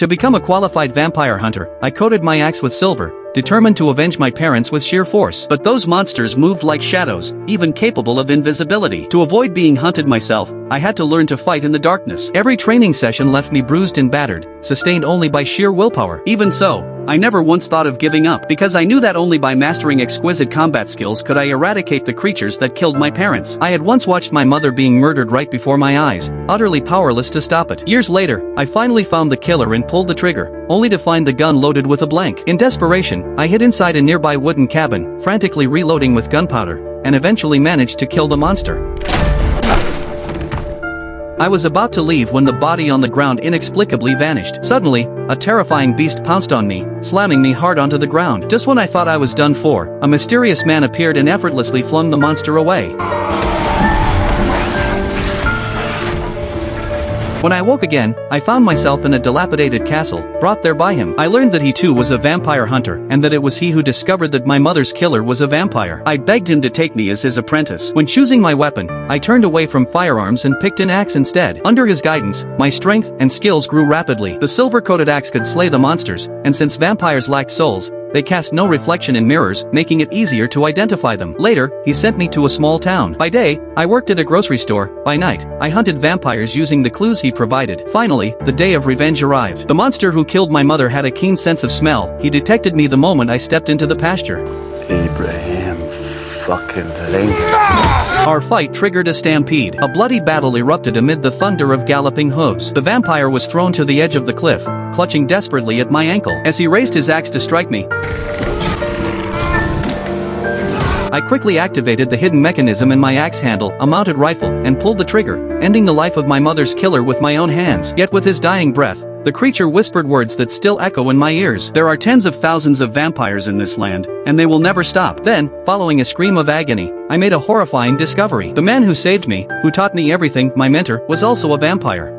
To become a qualified vampire hunter, I coated my axe with silver, determined to avenge my parents with sheer force. But those monsters moved like shadows, even capable of invisibility. To avoid being hunted myself, I had to learn to fight in the darkness. Every training session left me bruised and battered, sustained only by sheer willpower. Even so, I never once thought of giving up, because I knew that only by mastering exquisite combat skills could I eradicate the creatures that killed my parents. I had once watched my mother being murdered right before my eyes, utterly powerless to stop it. Years later, I finally found the killer and pulled the trigger, only to find the gun loaded with a blank. In desperation, I hid inside a nearby wooden cabin, frantically reloading with gunpowder, and eventually managed to kill the monster. I was about to leave when the body on the ground inexplicably vanished. Suddenly, a terrifying beast pounced on me, slamming me hard onto the ground. Just when I thought I was done for, a mysterious man appeared and effortlessly flung the monster away. When I woke again, I found myself in a dilapidated castle, brought there by him. I learned that he too was a vampire hunter, and that it was he who discovered that my mother's killer was a vampire. I begged him to take me as his apprentice. When choosing my weapon, I turned away from firearms and picked an axe instead. Under his guidance, my strength and skills grew rapidly. The silver-coated axe could slay the monsters, and since vampires lacked souls, they cast no reflection in mirrors, making it easier to identify them. Later, he sent me to a small town. By day, I worked at a grocery store. By night, I hunted vampires using the clues he provided. Finally, the day of revenge arrived. The monster who killed my mother had a keen sense of smell. He detected me the moment I stepped into the pasture. Abraham fucking Lincoln. Our fight triggered a stampede. A bloody battle erupted amid the thunder of galloping hooves. The vampire was thrown to the edge of the cliff, clutching desperately at my ankle. As he raised his axe to strike me, I quickly activated the hidden mechanism in my axe handle, a mounted rifle, and pulled the trigger, ending the life of my mother's killer with my own hands. Yet with his dying breath, the creature whispered words that still echo in my ears. There are tens of thousands of vampires in this land, and they will never stop. Then, following a scream of agony, I made a horrifying discovery. The man who saved me, who taught me everything, my mentor, was also a vampire.